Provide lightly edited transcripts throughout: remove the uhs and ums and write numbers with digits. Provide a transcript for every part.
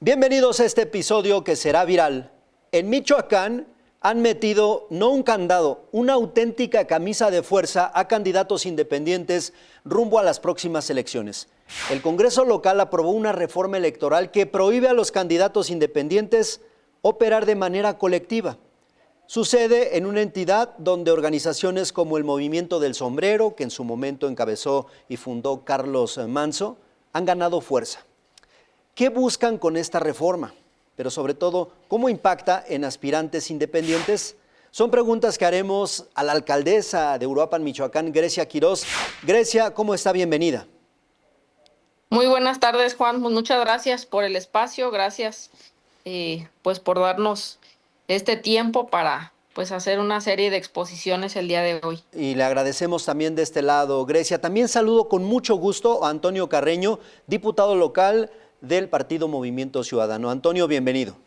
Bienvenidos a este episodio que será viral. En Michoacán han metido no un candado, una auténtica camisa de fuerza a candidatos independientes rumbo a las próximas elecciones. El Congreso local aprobó una reforma electoral que prohíbe a los candidatos independientes operar de manera colectiva. Sucede en una entidad donde organizaciones como el Movimiento del Sombrero, que en su momento encabezó y fundó Carlos Manso, han ganado fuerza. ¿Qué buscan con esta reforma? Pero sobre todo, ¿cómo impacta en aspirantes independientes? Son preguntas que haremos a la alcaldesa de Uruapan, Michoacán, Grecia Quiroz. Grecia, ¿cómo está? Bienvenida. Muy buenas tardes, Juan. Muchas gracias por el espacio, gracias pues por darnos este tiempo para hacer una serie de exposiciones el día de hoy. Y le agradecemos también de este lado, Grecia. También saludo con mucho gusto a Antonio Carreño, diputado local del Partido Movimiento Ciudadano. Antonio, bienvenido.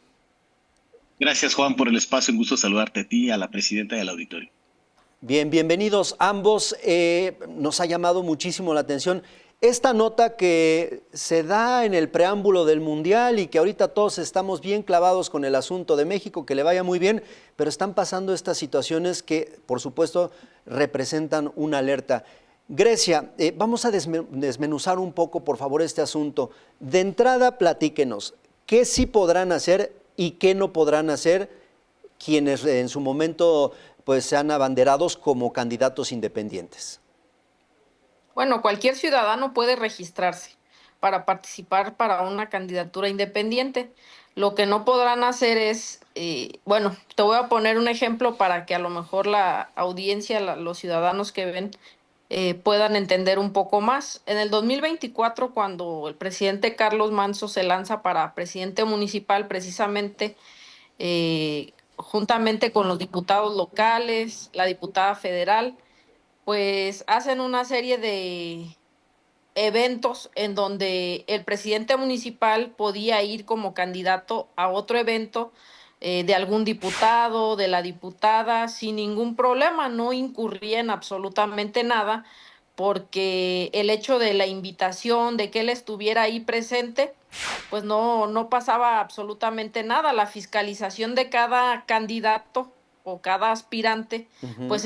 Gracias, Juan, por el espacio. Un gusto saludarte a ti y a la presidenta del auditorio. Bien, bienvenidos ambos. Nos ha llamado muchísimo la atención esta nota que se da en el preámbulo del Mundial y que ahorita todos estamos bien clavados con el asunto de México, que le vaya muy bien, pero están pasando estas situaciones que, por supuesto, representan una alerta. Grecia, vamos a desmenuzar un poco, por favor, este asunto. De entrada, platíquenos, ¿qué sí podrán hacer y qué no podrán hacer quienes en su momento pues sean abanderados como candidatos independientes? Bueno, cualquier ciudadano puede registrarse para participar para una candidatura independiente. Lo que no podrán hacer es, te voy a poner un ejemplo para que a lo mejor la audiencia, los ciudadanos que ven, puedan entender un poco más. En el 2024, cuando el presidente Carlos Manso se lanza para presidente municipal, precisamente juntamente con los diputados locales, la diputada federal, pues hacen una serie de eventos en donde el presidente municipal podía ir como candidato a otro evento de algún diputado, de la diputada, sin ningún problema, no incurría en absolutamente nada, porque el hecho de la invitación, de que él estuviera ahí presente, pues no pasaba absolutamente nada. La fiscalización de cada candidato o cada aspirante, pues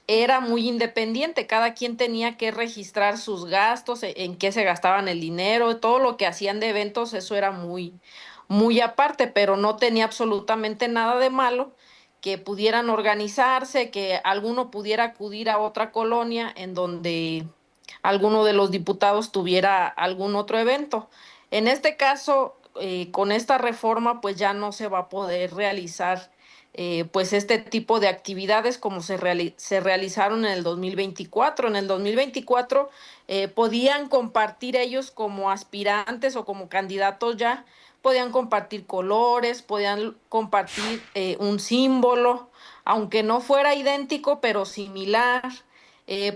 era muy independiente. Cada quien tenía que registrar sus gastos, en qué se gastaban el dinero, todo lo que hacían de eventos, eso era muy aparte, pero no tenía absolutamente nada de malo que pudieran organizarse, que alguno pudiera acudir a otra colonia en donde alguno de los diputados tuviera algún otro evento. En este caso, con esta reforma, pues ya no se va a poder realizar pues este tipo de actividades como se realizaron en el 2024. En el 2024 podían compartir ellos como aspirantes o como candidatos ya, podían compartir colores, podían compartir un símbolo, aunque no fuera idéntico, pero similar.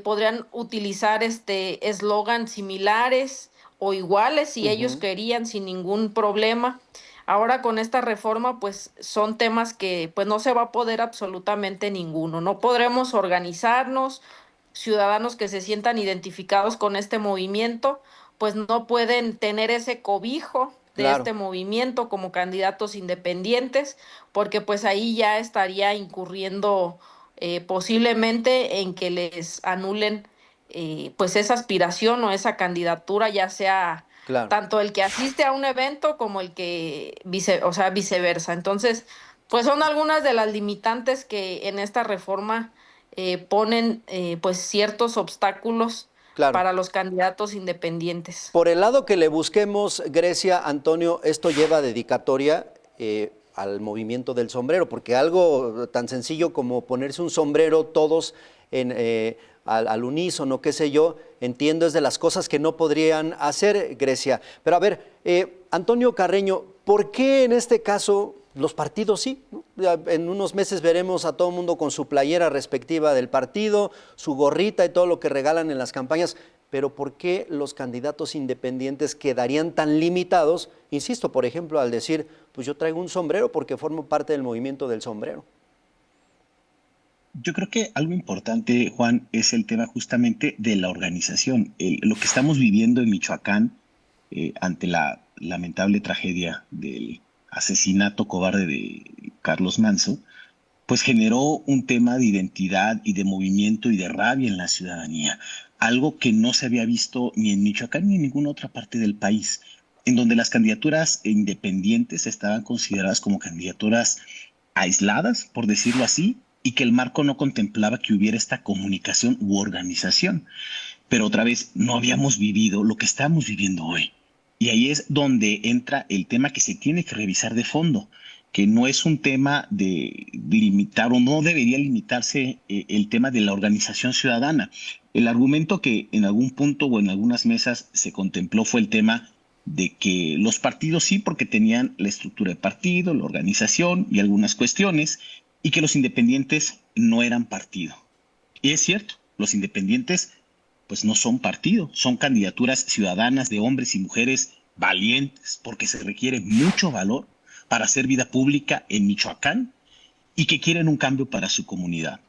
Podrían utilizar eslogan similares o iguales si ellos querían, sin ningún problema. Ahora con esta reforma, pues son temas que pues no se va a poder absolutamente ninguno. No podremos organizarnos, ciudadanos que se sientan identificados con este movimiento, pues no pueden tener ese cobijo de Claro. este movimiento como candidatos independientes, porque pues ahí ya estaría incurriendo posiblemente en que les anulen pues esa aspiración o esa candidatura, ya sea Claro. tanto el que asiste a un evento como el que viceversa. Entonces, pues son algunas de las limitantes que en esta reforma ponen pues ciertos obstáculos Claro. para los candidatos independientes. Por el lado que le busquemos, Grecia, Antonio, esto lleva dedicatoria al movimiento del sombrero, porque algo tan sencillo como ponerse un sombrero todos al unísono, qué sé yo, entiendo es de las cosas que no podrían hacer, Grecia. Pero a ver, Antonio Carreño, ¿por qué en este caso los partidos sí? ¿No? En unos meses veremos a todo el mundo con su playera respectiva del partido, su gorrita y todo lo que regalan en las campañas, pero ¿por qué los candidatos independientes quedarían tan limitados? Insisto, por ejemplo, al decir, pues yo traigo un sombrero porque formo parte del movimiento del sombrero. Yo creo que algo importante, Juan, es el tema justamente de la organización. Lo que estamos viviendo en Michoacán ante la lamentable tragedia del asesinato cobarde de Carlos Manso, pues generó un tema de identidad y de movimiento y de rabia en la ciudadanía, algo que no se había visto ni en Michoacán ni en ninguna otra parte del país, en donde las candidaturas independientes estaban consideradas como candidaturas aisladas, por decirlo así, y que el marco no contemplaba que hubiera esta comunicación u organización. Pero otra vez, no habíamos vivido lo que estamos viviendo hoy. Y ahí es donde entra el tema que se tiene que revisar de fondo, que no es un tema de limitar o no debería limitarse el tema de la organización ciudadana. El argumento que en algún punto o en algunas mesas se contempló fue el tema de que los partidos sí, porque tenían la estructura de partido, la organización y algunas cuestiones, y que los independientes no eran partido. Y es cierto, los independientes pues no son partido, son candidaturas ciudadanas de hombres y mujeres valientes, porque se requiere mucho valor para hacer vida pública en Michoacán y que quieren un cambio para su comunidad.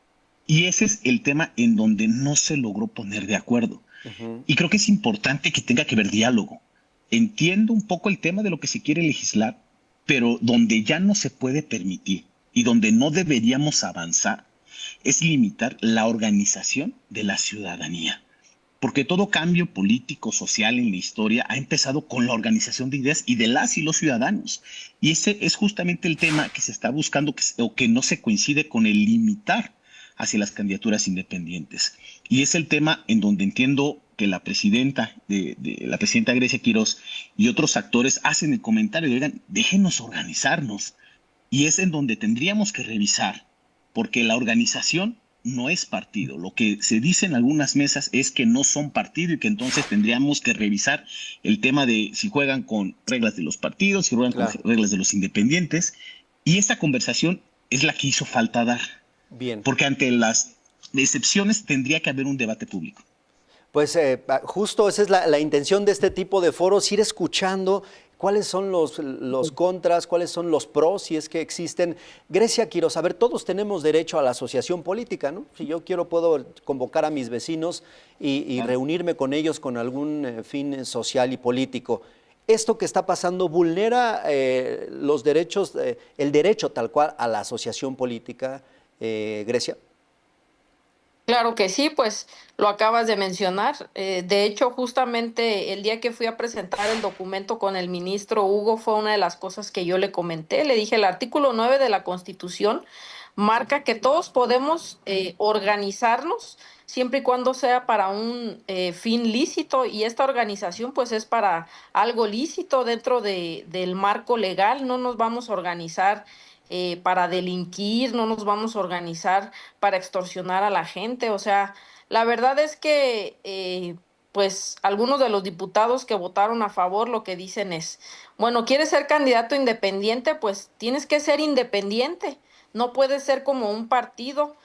Y ese es el tema en donde no se logró poner de acuerdo. Y creo que es importante que tenga que haber diálogo. Entiendo un poco el tema de lo que se quiere legislar, pero donde ya no se puede permitir y donde no deberíamos avanzar es limitar la organización de la ciudadanía. Porque todo cambio político, social en la historia ha empezado con la organización de ideas y de las y los ciudadanos. Y ese es justamente el tema que se está buscando o que no se coincide con el limitar hacia las candidaturas independientes. Y es el tema en donde entiendo que la presidenta Grecia Quirós y otros actores hacen el comentario de, oigan, déjenos organizarnos. Y es en donde tendríamos que revisar, porque la organización no es partido. Lo que se dice en algunas mesas es que no son partido y que entonces tendríamos que revisar el tema de si juegan con reglas de los partidos, si juegan con reglas de los independientes. Y esta conversación es la que hizo falta dar. Bien. Porque ante las excepciones tendría que haber un debate público. Pues justo esa es la intención de este tipo de foros, ir escuchando cuáles son los contras, cuáles son los pros, si es que existen. Grecia Quirós, a ver, todos tenemos derecho a la asociación política, ¿no? Si yo quiero, puedo convocar a mis vecinos y reunirme con ellos con algún fin social y político. ¿Esto que está pasando vulnera los derechos, el derecho tal cual a la asociación política, Grecia? Claro que sí, pues lo acabas de mencionar. De hecho, justamente el día que fui a presentar el documento con el ministro Hugo fue una de las cosas que yo le comenté. Le dije, el artículo 9 de la Constitución marca que todos podemos organizarnos siempre y cuando sea para un fin lícito, y esta organización pues es para algo lícito dentro del marco legal. No nos vamos a organizar para delinquir, no nos vamos a organizar para extorsionar a la gente. O sea, la verdad es que pues algunos de los diputados que votaron a favor lo que dicen es, bueno, ¿quieres ser candidato independiente? Pues tienes que ser independiente, no puedes ser como un partido.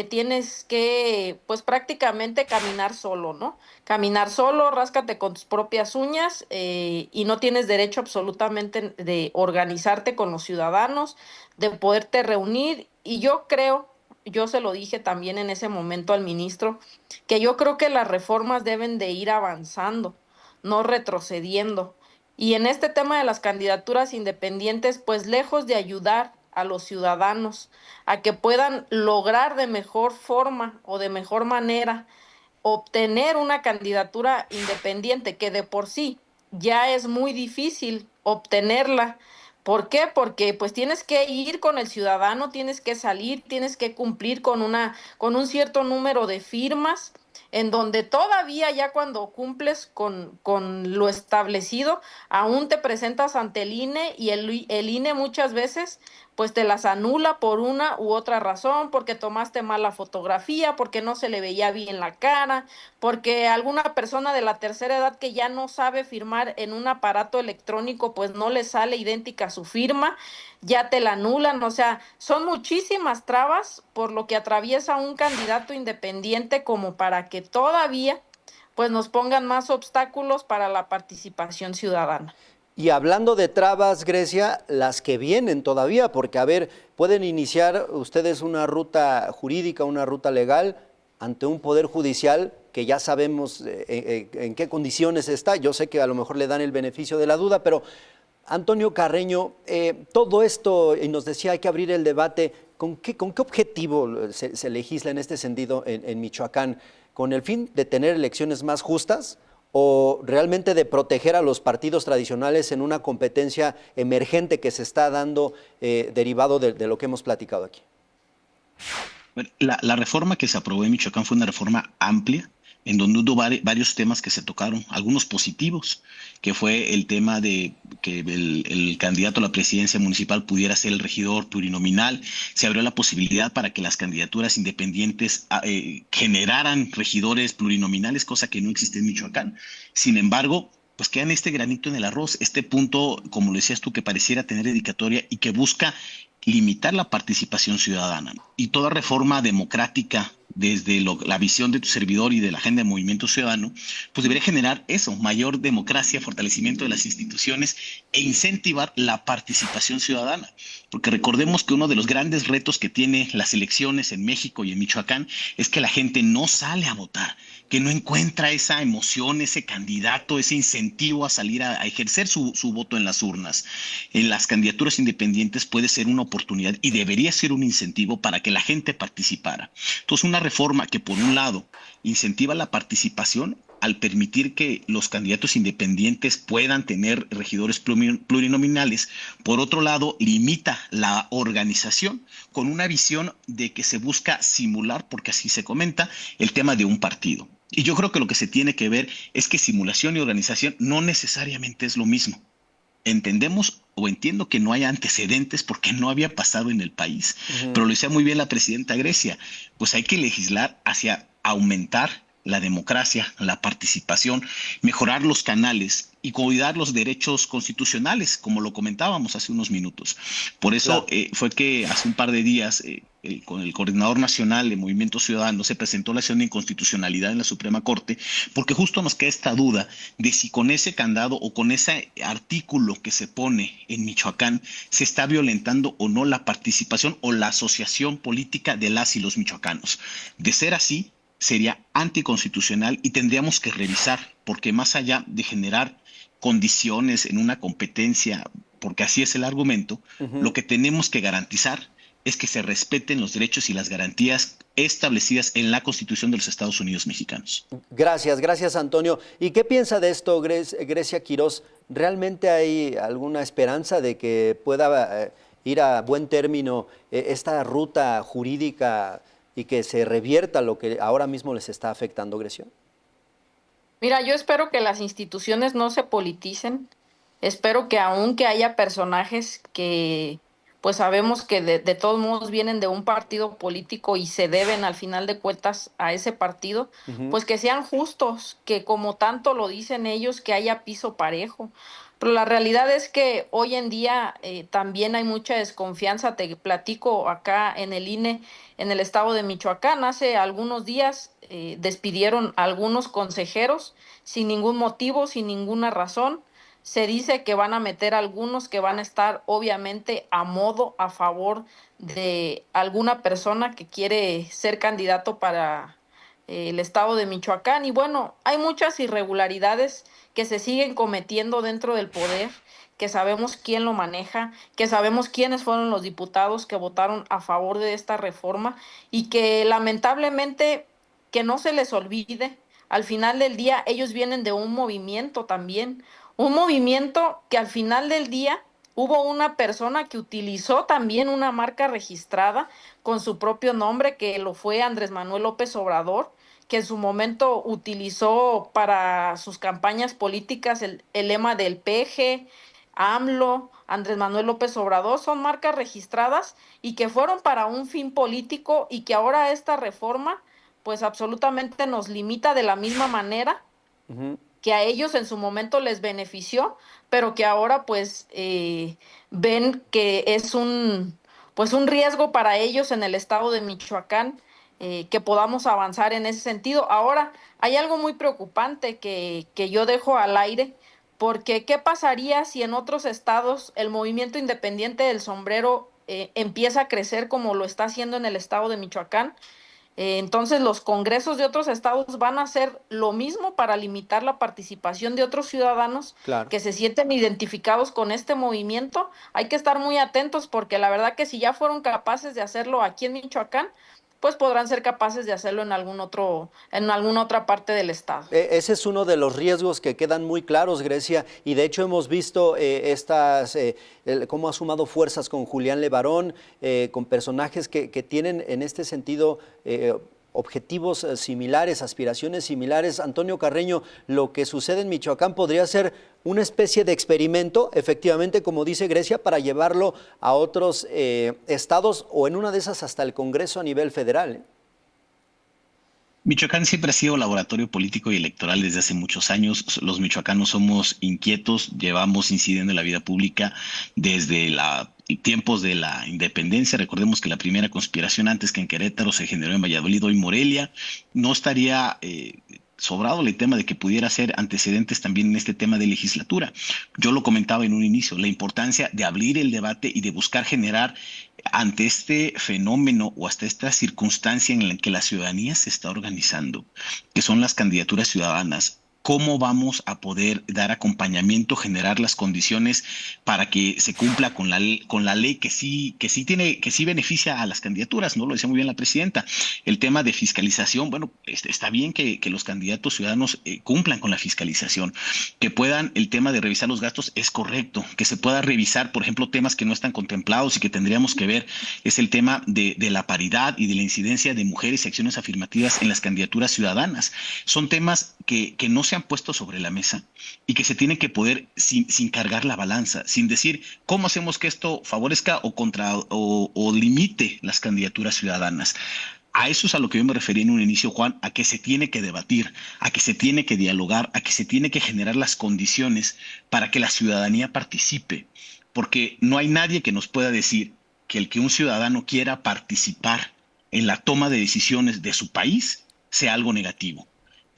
Tienes que, pues prácticamente caminar solo, ¿no? Caminar solo, ráscate con tus propias uñas, y no tienes derecho absolutamente de organizarte con los ciudadanos, de poderte reunir. Y yo creo, yo se lo dije también en ese momento al ministro, que yo creo que las reformas deben de ir avanzando, no retrocediendo. Y en este tema de las candidaturas independientes, pues lejos de ayudar a los ciudadanos a que puedan lograr de mejor forma o de mejor manera obtener una candidatura independiente, que de por sí ya es muy difícil obtenerla. ¿Por qué? Porque pues tienes que ir con el ciudadano, tienes que salir, tienes que cumplir con un cierto número de firmas, en donde todavía ya cuando cumples con lo establecido, aún te presentas ante el INE, y el INE muchas veces pues te las anula por una u otra razón, porque tomaste mal la fotografía, porque no se le veía bien la cara, porque alguna persona de la tercera edad que ya no sabe firmar en un aparato electrónico, pues no le sale idéntica su firma, ya te la anulan. O sea, son muchísimas trabas por lo que atraviesa un candidato independiente como para que todavía pues nos pongan más obstáculos para la participación ciudadana. Y hablando de trabas, Grecia, las que vienen todavía, porque a ver, pueden iniciar ustedes una ruta jurídica, una ruta legal, ante un poder judicial que ya sabemos en qué condiciones está. Yo sé que a lo mejor le dan el beneficio de la duda, pero Antonio Carreño, todo esto, y nos decía, hay que abrir el debate, con qué objetivo se legisla en este sentido en Michoacán? ¿Con el fin de tener elecciones más justas o realmente de proteger a los partidos tradicionales en una competencia emergente que se está dando derivado de lo que hemos platicado aquí? Bueno, la reforma que se aprobó en Michoacán fue una reforma amplia, en donde hubo varios temas que se tocaron, algunos positivos, que fue el tema de que el candidato a la presidencia municipal pudiera ser el regidor plurinominal. Se abrió la posibilidad para que las candidaturas independientes generaran regidores plurinominales, cosa que no existe en Michoacán. Sin embargo, pues quedan este granito en el arroz, este punto, como lo decías tú, que pareciera tener dedicatoria y que busca limitar la participación ciudadana. Y toda reforma democrática desde la visión de tu servidor y de la agenda de Movimiento Ciudadano, pues debería generar eso, mayor democracia, fortalecimiento de las instituciones e incentivar la participación ciudadana. Porque recordemos que uno de los grandes retos que tiene las elecciones en México y en Michoacán es que la gente no sale a votar, que no encuentra esa emoción, ese candidato, ese incentivo a salir a ejercer su voto en las urnas. En las candidaturas independientes puede ser una oportunidad y debería ser un incentivo para que la gente participara. Entonces, una reforma que por un lado incentiva la participación al permitir que los candidatos independientes puedan tener regidores plurinominales, por otro lado limita la organización con una visión de que se busca simular, porque así se comenta, el tema de un partido. Y yo creo que lo que se tiene que ver es que simulación y organización no necesariamente es lo mismo. Entendemos o entiendo que no hay antecedentes porque no había pasado en el país, pero lo decía muy bien la presidenta Grecia, pues hay que legislar hacia aumentar la democracia, la participación, mejorar los canales y cuidar los derechos constitucionales, como lo comentábamos hace unos minutos. Por eso fue que hace un par de días con el coordinador nacional de Movimiento Ciudadano se presentó la acción de inconstitucionalidad en la Suprema Corte, porque justo nos queda esta duda de si con ese candado o con ese artículo que se pone en Michoacán se está violentando o no la participación o la asociación política de las y los michoacanos. De ser así, sería anticonstitucional y tendríamos que revisar, porque más allá de generar condiciones en una competencia, porque así es el argumento, lo que tenemos que garantizar es que se respeten los derechos y las garantías establecidas en la Constitución de los Estados Unidos mexicanos. Gracias Antonio. ¿Y qué piensa de esto Grecia Quirós? ¿Realmente hay alguna esperanza de que pueda ir a buen término esta ruta jurídica y que se revierta lo que ahora mismo les está afectando, Grecia? Mira, yo espero que las instituciones no se politicen. Espero que aunque haya personajes que pues sabemos que de todos modos vienen de un partido político y se deben al final de cuentas a ese partido, pues que sean justos, que como tanto lo dicen ellos, que haya piso parejo. Pero la realidad es que hoy en día también hay mucha desconfianza. Te platico acá en el INE, en el estado de Michoacán, hace algunos días despidieron a algunos consejeros sin ningún motivo, sin ninguna razón. Se dice que van a meter algunos que van a estar obviamente a modo, a favor de alguna persona que quiere ser candidato para el estado de Michoacán. Y bueno, hay muchas irregularidades que se siguen cometiendo dentro del poder, que sabemos quién lo maneja, que sabemos quiénes fueron los diputados que votaron a favor de esta reforma y que lamentablemente que no se les olvide, al final del día ellos vienen de un movimiento que al final del día hubo una persona que utilizó también una marca registrada con su propio nombre, que lo fue Andrés Manuel López Obrador, que en su momento utilizó para sus campañas políticas el lema del PG, AMLO, Andrés Manuel López Obrador, son marcas registradas y que fueron para un fin político y que ahora esta reforma pues absolutamente nos limita de la misma manera que a ellos en su momento les benefició, pero que ahora pues ven que es pues un riesgo para ellos en el estado de Michoacán, que podamos avanzar en ese sentido. Ahora, hay algo muy preocupante que yo dejo al aire, porque ¿qué pasaría si en otros estados el movimiento independiente del sombrero empieza a crecer como lo está haciendo en el estado de Michoacán? Entonces, los congresos de otros estados van a hacer lo mismo para limitar la participación de otros ciudadanos Claro. que se sienten identificados con este movimiento. Hay que estar muy atentos porque la verdad que si ya fueron capaces de hacerlo aquí en Michoacán, pues podrán ser capaces de hacerlo en alguna otra parte del estado. Ese es uno de los riesgos que quedan muy claros, Grecia, y de hecho hemos visto cómo ha sumado fuerzas con Julián Levarón, con personajes que tienen en este sentido objetivos similares, aspiraciones similares. Antonio Carreño, lo que sucede en Michoacán podría ser una especie de experimento, efectivamente, como dice Grecia, para llevarlo a otros estados o en una de esas hasta el Congreso a nivel federal, ¿eh? Michoacán siempre ha sido laboratorio político y electoral desde hace muchos años. Los michoacanos somos inquietos, llevamos incidiendo en la vida pública desde tiempos de la independencia. Recordemos que la primera conspiración antes que en Querétaro se generó en Valladolid o en Morelia. No estaría sobrado el tema de que pudiera ser antecedentes también en este tema de legislatura. Yo lo comentaba en un inicio, la importancia de abrir el debate y de buscar generar ante este fenómeno o hasta esta circunstancia en la que la ciudadanía se está organizando, que son las candidaturas ciudadanas. ¿Cómo vamos a poder dar acompañamiento, generar las condiciones para que se cumpla con la ley que sí beneficia a las candidaturas? ¿No? Lo decía muy bien la presidenta. El tema de fiscalización, bueno, está bien que los candidatos ciudadanos cumplan con la fiscalización, que puedan, el tema de revisar los gastos es correcto, que se pueda revisar, por ejemplo, temas que no están contemplados y que tendríamos que ver, es el tema de la paridad y de la incidencia de mujeres y acciones afirmativas en las candidaturas ciudadanas. Son temas que no se han puesto sobre la mesa y que se tienen que poder sin cargar la balanza, sin decir cómo hacemos que esto favorezca o limite las candidaturas ciudadanas. A eso es a lo que yo me refería en un inicio, Juan, a que se tiene que debatir, a que se tiene que dialogar, a que se tiene que generar las condiciones para que la ciudadanía participe, porque no hay nadie que nos pueda decir que el que un ciudadano quiera participar en la toma de decisiones de su país sea algo negativo.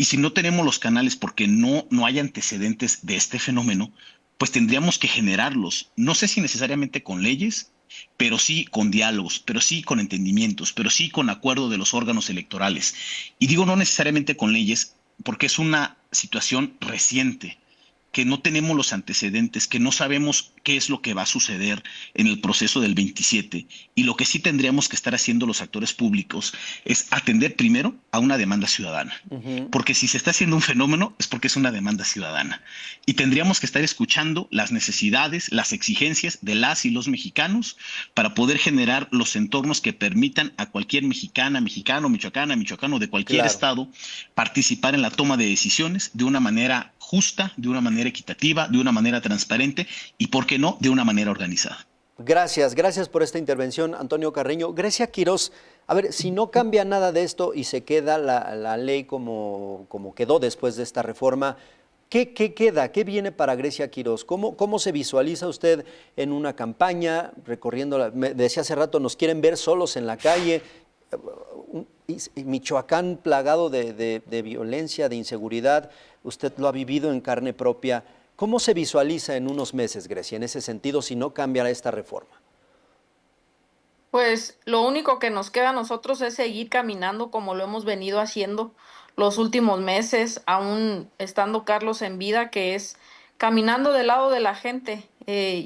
Y si no tenemos los canales porque no hay antecedentes de este fenómeno, pues tendríamos que generarlos. No sé si necesariamente con leyes, pero sí con diálogos, pero sí con entendimientos, pero sí con acuerdo de los órganos electorales. Y digo no necesariamente con leyes porque es una situación reciente, que no tenemos los antecedentes, que no sabemos qué es lo que va a suceder en el proceso del 27. Y lo que sí tendríamos que estar haciendo los actores públicos es atender primero a una demanda ciudadana. Porque si se está haciendo un fenómeno es porque es una demanda ciudadana. Y tendríamos que estar escuchando las necesidades, las exigencias de las y los mexicanos para poder generar los entornos que permitan a cualquier mexicana, mexicano, michoacano de cualquier estado participar en la toma de decisiones de una manera justa, de una manera equitativa, de una manera transparente y, ¿por qué no?, de una manera organizada. Gracias por esta intervención, Antonio Carreño. Grecia Quirós, a ver, si no cambia nada de esto y se queda la ley como quedó después de esta reforma, ¿qué queda? ¿Qué viene para Grecia Quirós? ¿Cómo se visualiza usted en una campaña recorriendo? Me decía hace rato, nos quieren ver solos en la calle. Michoacán plagado de violencia, de inseguridad, usted lo ha vivido en carne propia. ¿Cómo se visualiza en unos meses, Grecia, en ese sentido, si no cambiará esta reforma? Pues lo único que nos queda a nosotros es seguir caminando como lo hemos venido haciendo los últimos meses, aún estando Carlos en vida, que es caminando del lado de la gente.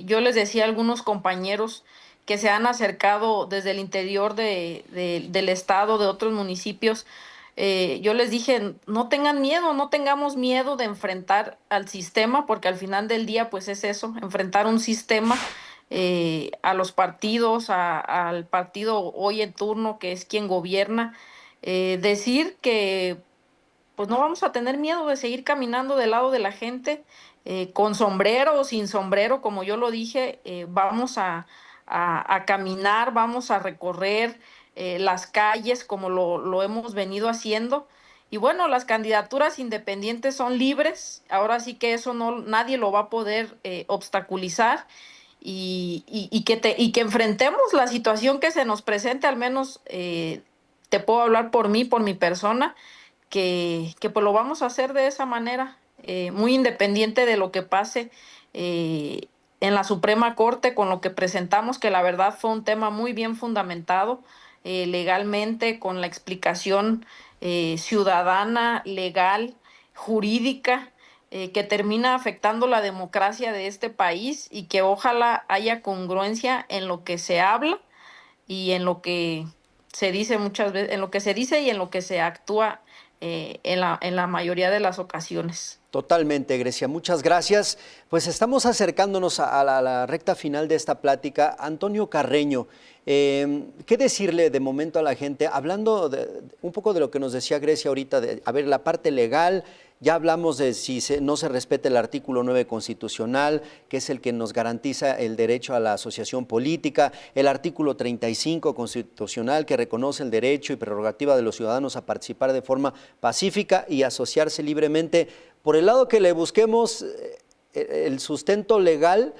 Yo les decía a algunos compañeros que se han acercado desde el interior del estado, de otros municipios. Yo les dije, no tengan miedo, no tengamos miedo de enfrentar al sistema, porque al final del día, pues es eso, enfrentar un sistema, a los partidos, al partido hoy en turno, que es quien gobierna, decir que pues no vamos a tener miedo de seguir caminando del lado de la gente, con sombrero o sin sombrero, como yo lo dije, vamos a caminar, vamos a recorrer las calles como lo hemos venido haciendo. Y bueno, las candidaturas independientes son libres, ahora sí que eso no, nadie lo va a poder obstaculizar y que enfrentemos la situación que se nos presente, al menos te puedo hablar por mí, por mi persona, que pues lo vamos a hacer de esa manera, muy independiente de lo que pase en la Suprema Corte con lo que presentamos, que la verdad fue un tema muy bien fundamentado. legalmente, con la explicación ciudadana, legal, jurídica, que termina afectando la democracia de este país y que ojalá haya congruencia en lo que se habla y en lo que se dice muchas veces, en lo que se dice y en lo que se actúa en la mayoría de las ocasiones. Totalmente, Grecia. Muchas gracias. Pues estamos acercándonos a la recta final de esta plática. Antonio Carreño, ¿qué decirle de momento a la gente? Hablando un poco de lo que nos decía Grecia ahorita, a ver, la parte legal, ya hablamos de si no se respeta el artículo 9 constitucional, que es el que nos garantiza el derecho a la asociación política, el artículo 35 constitucional, que reconoce el derecho y prerrogativa de los ciudadanos a participar de forma pacífica y asociarse libremente. Por el lado que le busquemos, el sustento legal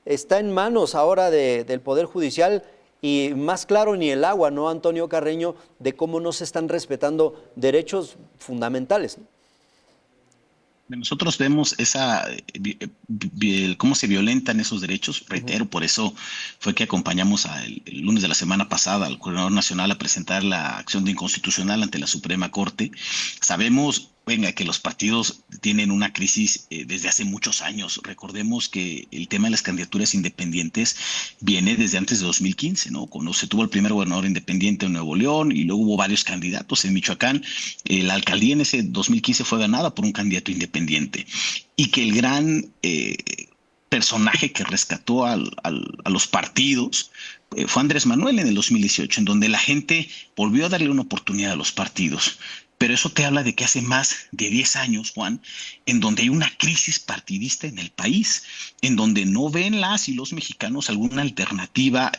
está en manos ahora del Poder Judicial y más claro ni el agua, ¿no, Antonio Carreño?, de cómo no se están respetando derechos fundamentales. Nosotros vemos cómo se violentan esos derechos, reitero, por eso fue que acompañamos el lunes de la semana pasada al Coordinador Nacional a presentar la acción de inconstitucional ante la Suprema Corte. Sabemos, que los partidos tienen una crisis desde hace muchos años. Recordemos que el tema de las candidaturas independientes viene desde antes de 2015, ¿no? Cuando se tuvo el primer gobernador independiente en Nuevo León y luego hubo varios candidatos en Michoacán. La alcaldía en ese 2015 fue ganada por un candidato independiente y que el gran personaje que rescató a los partidos fue Andrés Manuel en el 2018, en donde la gente volvió a darle una oportunidad a los partidos. Pero eso te habla de que hace más de 10 años, Juan, en donde hay una crisis partidista en el país, en donde no ven las y los mexicanos alguna alternativa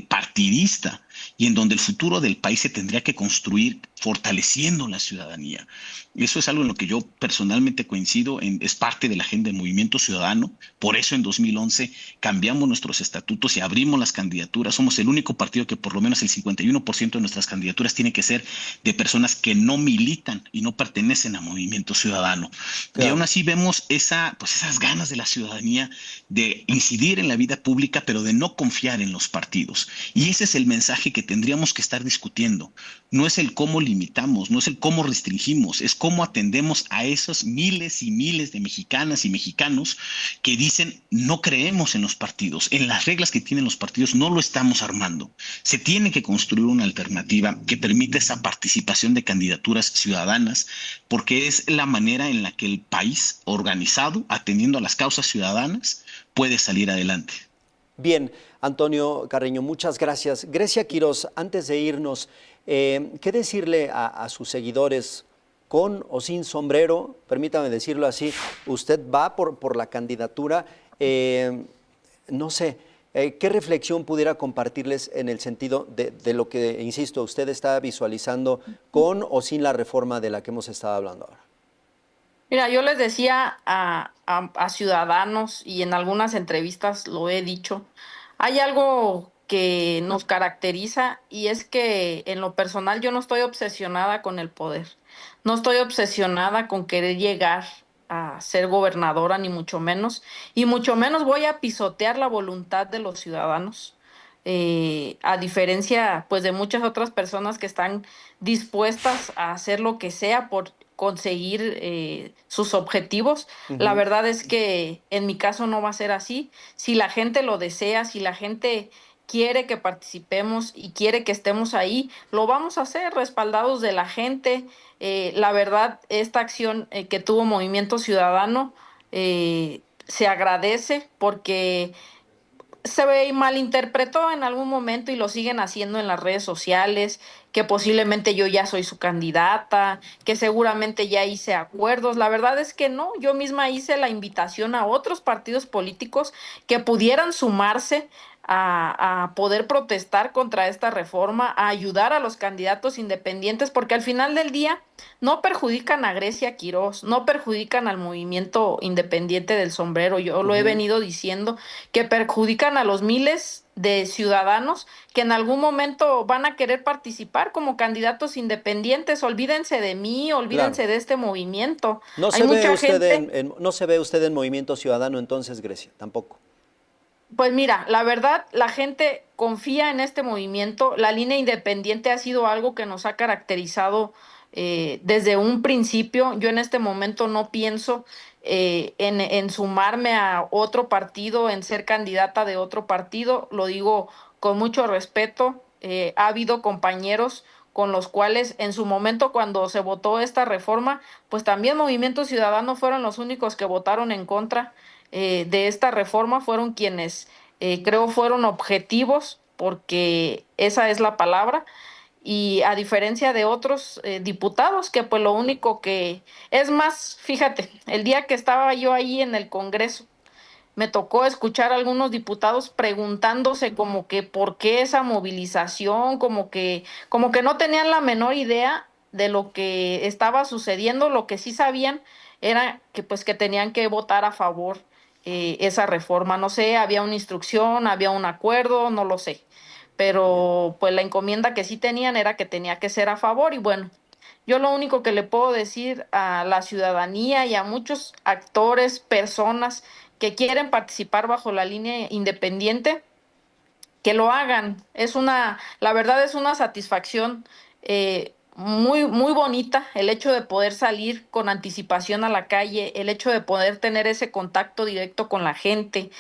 partidista y en donde el futuro del país se tendría que construir fortaleciendo la ciudadanía. Eso es algo en lo que yo personalmente coincido, es parte de la agenda del Movimiento Ciudadano. Por eso en 2011 cambiamos nuestros estatutos y abrimos las candidaturas. Somos el único partido que por lo menos el 51% de nuestras candidaturas tiene que ser de personas que no militan y no pertenecen a Movimiento Ciudadano. Claro. Y aún así vemos esas ganas de la ciudadanía de incidir en la vida pública, pero de no confiar en los partidos. Y ese es el mensaje que tendríamos que estar discutiendo. No es el cómo limitamos, no es el cómo restringimos, es cómo atendemos a esos miles y miles de mexicanas y mexicanos que dicen no creemos en los partidos, en las reglas que tienen los partidos no lo estamos armando. Se tiene que construir una alternativa que permita esa participación de candidaturas ciudadanas, porque es la manera en la que el país organizado, atendiendo a las causas ciudadanas, puede salir adelante. Bien, Antonio Carreño, muchas gracias. Grecia Quiroz, antes de irnos, ¿qué decirle a sus seguidores, con o sin sombrero? Permítame decirlo así, usted va por la candidatura, no sé, ¿qué reflexión pudiera compartirles en el sentido de lo que, insisto, usted está visualizando con o sin la reforma de la que hemos estado hablando ahora? Mira, yo les decía a ciudadanos y en algunas entrevistas lo he dicho, hay algo que nos caracteriza y es que en lo personal yo no estoy obsesionada con el poder, no estoy obsesionada con querer llegar a ser gobernadora ni y mucho menos voy a pisotear la voluntad de los ciudadanos. A diferencia pues de muchas otras personas que están dispuestas a hacer lo que sea por conseguir sus objetivos. La verdad es que en mi caso no va a ser así. Si la gente lo desea, si la gente quiere que participemos y quiere que estemos ahí, lo vamos a hacer respaldados de la gente. La verdad, esta acción que tuvo Movimiento Ciudadano se agradece porque se malinterpretó en algún momento y lo siguen haciendo en las redes sociales, que posiblemente yo ya soy su candidata, que seguramente ya hice acuerdos. La verdad es que no, yo misma hice la invitación a otros partidos políticos que pudieran sumarse a poder protestar contra esta reforma, a ayudar a los candidatos independientes, porque al final del día no perjudican a Grecia Quiroz, no perjudican al movimiento independiente del sombrero. Yo lo he venido diciendo, que perjudican a los miles de ciudadanos que en algún momento van a querer participar como candidatos independientes. Olvídense de mí, olvídense de este movimiento. No se ve usted en Movimiento Ciudadano entonces, Grecia, tampoco. Pues mira, la verdad, la gente confía en este movimiento. La línea independiente ha sido algo que nos ha caracterizado desde un principio. Yo en este momento no pienso en sumarme a otro partido, en ser candidata de otro partido. Lo digo con mucho respeto. Ha habido compañeros con los cuales en su momento cuando se votó esta reforma, pues también Movimiento Ciudadano fueron los únicos que votaron en contra de esta reforma, fueron quienes creo fueron objetivos, porque esa es la palabra, y a diferencia de otros diputados que pues lo único que es más, fíjate, el día que estaba yo ahí en el Congreso, me tocó escuchar a algunos diputados preguntándose como que por qué esa movilización, como que no tenían la menor idea de lo que estaba sucediendo. Lo que sí sabían era que pues que tenían que votar a favor esa reforma. No sé, había una instrucción, había un acuerdo, no lo sé. Pero pues la encomienda que sí tenían era que tenía que ser a favor y bueno, yo lo único que le puedo decir a la ciudadanía y a muchos actores, personas que quieren participar bajo la línea independiente, que lo hagan. La verdad es una satisfacción muy bonita el hecho de poder salir con anticipación a la calle, el hecho de poder tener ese contacto directo con la gente.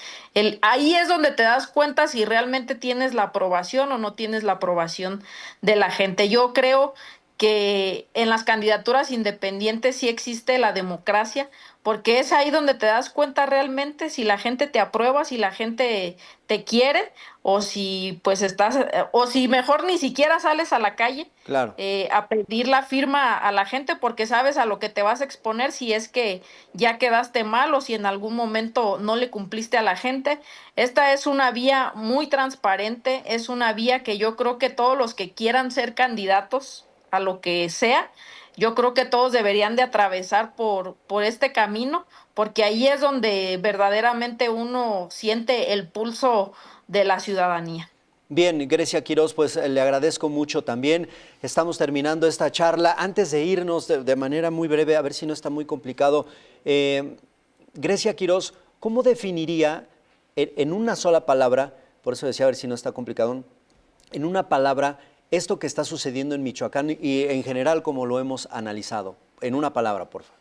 Ahí es donde te das cuenta si realmente tienes la aprobación o no tienes la aprobación de la gente. Yo creo que en las candidaturas independientes sí existe la democracia, porque es ahí donde te das cuenta realmente si la gente te aprueba, si la gente te quiere o si pues estás, o si mejor ni siquiera sales a la calle Claro. a pedir la firma a la gente porque sabes a lo que te vas a exponer si es que ya quedaste mal o si en algún momento no le cumpliste a la gente. Esta es una vía muy transparente, es una vía que yo creo que todos los que quieran ser candidatos a lo que sea, yo creo que todos deberían de atravesar por este camino, porque ahí es donde verdaderamente uno siente el pulso de la ciudadanía. Bien, Grecia Quiroz, pues le agradezco mucho también. Estamos terminando esta charla. Antes de irnos de manera muy breve, a ver si no está muy complicado, Grecia Quiroz, ¿cómo definiría en una sola palabra, por eso decía a ver si no está complicado, en una palabra esto que está sucediendo en Michoacán y en general como lo hemos analizado? En una palabra, por favor.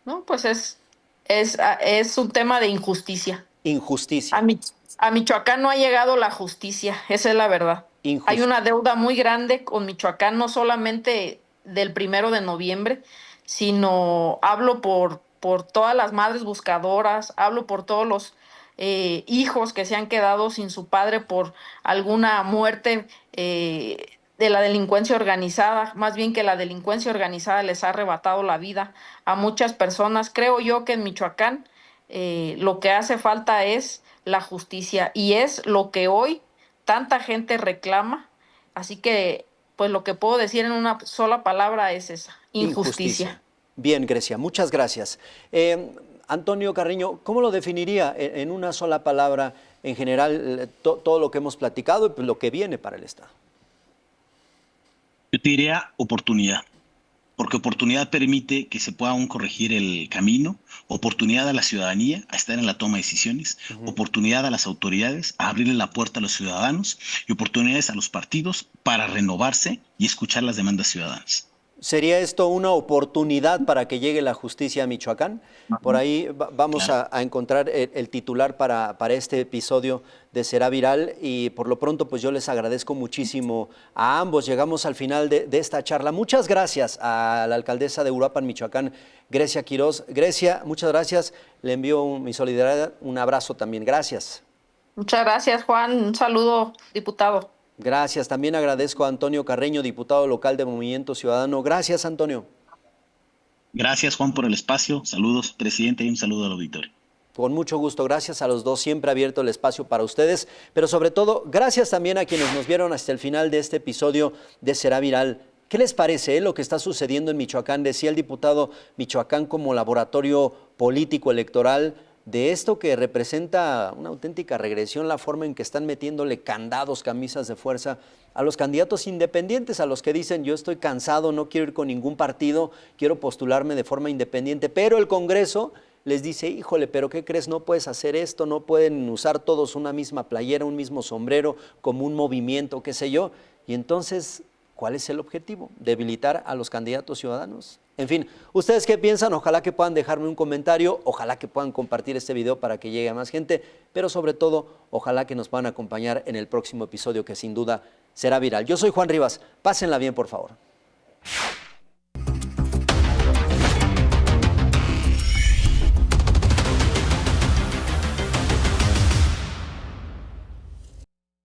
¿No? Pues es un tema de injusticia. A, Injusticia. Mi- a Michoacán no ha llegado la justicia, esa es la verdad. Hay Injusticia. una deuda muy grande con Michoacán, no solamente del 1 de noviembre, sino hablo por todas las madres buscadoras, hablo por todos los hijos que se han quedado sin su padre por alguna muerte de la delincuencia organizada, más bien que la delincuencia organizada les ha arrebatado la vida a muchas personas. Creo yo que en Michoacán lo que hace falta es la justicia y es lo que hoy tanta gente reclama. Así que, pues lo que puedo decir en una sola palabra es esa, Injusticia. injusticia. Bien, Grecia, muchas gracias. Antonio Carreño, ¿cómo lo definiría en una sola palabra en general todo lo que hemos platicado y pues, lo que viene para el Estado? Yo te diría oportunidad, porque oportunidad permite que se pueda aún corregir el camino, oportunidad a la ciudadanía a estar en la toma de decisiones, oportunidad a las autoridades a abrirle la puerta a los ciudadanos y oportunidades a los partidos para renovarse y escuchar las demandas ciudadanas. ¿Sería esto una oportunidad para que llegue la justicia a Michoacán? Por ahí vamos Claro. a encontrar el titular para este episodio de Será Viral y por lo pronto pues yo les agradezco muchísimo a ambos. Llegamos al final de esta charla. Muchas gracias a la alcaldesa de Uruapan, Michoacán, Grecia Quiroz. Grecia, muchas gracias. Le envío mi solidaridad, un abrazo también. Gracias. Muchas gracias, Juan. Un saludo, diputado. Gracias. También agradezco a Antonio Carreño, diputado local de Movimiento Ciudadano. Gracias, Antonio. Gracias, Juan, por el espacio. Saludos, presidente, y un saludo al auditorio. Con mucho gusto, gracias a los dos, siempre abierto el espacio para ustedes, pero sobre todo, gracias también a quienes nos vieron hasta el final de este episodio de Será Viral. ¿Qué les parece lo que está sucediendo en Michoacán? Decía el diputado, Michoacán como laboratorio político electoral de esto que representa una auténtica regresión, la forma en que están metiéndole candados, camisas de fuerza a los candidatos independientes, a los que dicen yo estoy cansado, no quiero ir con ningún partido, quiero postularme de forma independiente, pero el Congreso les dice, híjole, pero ¿qué crees? No puedes hacer esto, no pueden usar todos una misma playera, un mismo sombrero, como un movimiento, qué sé yo. Y entonces, ¿cuál es el objetivo? ¿Debilitar a los candidatos ciudadanos? En fin, ¿ustedes qué piensan? Ojalá que puedan dejarme un comentario, ojalá que puedan compartir este video para que llegue a más gente, pero sobre todo, ojalá que nos puedan acompañar en el próximo episodio que sin duda será viral. Yo soy Juan Rivas, pásenla bien, por favor.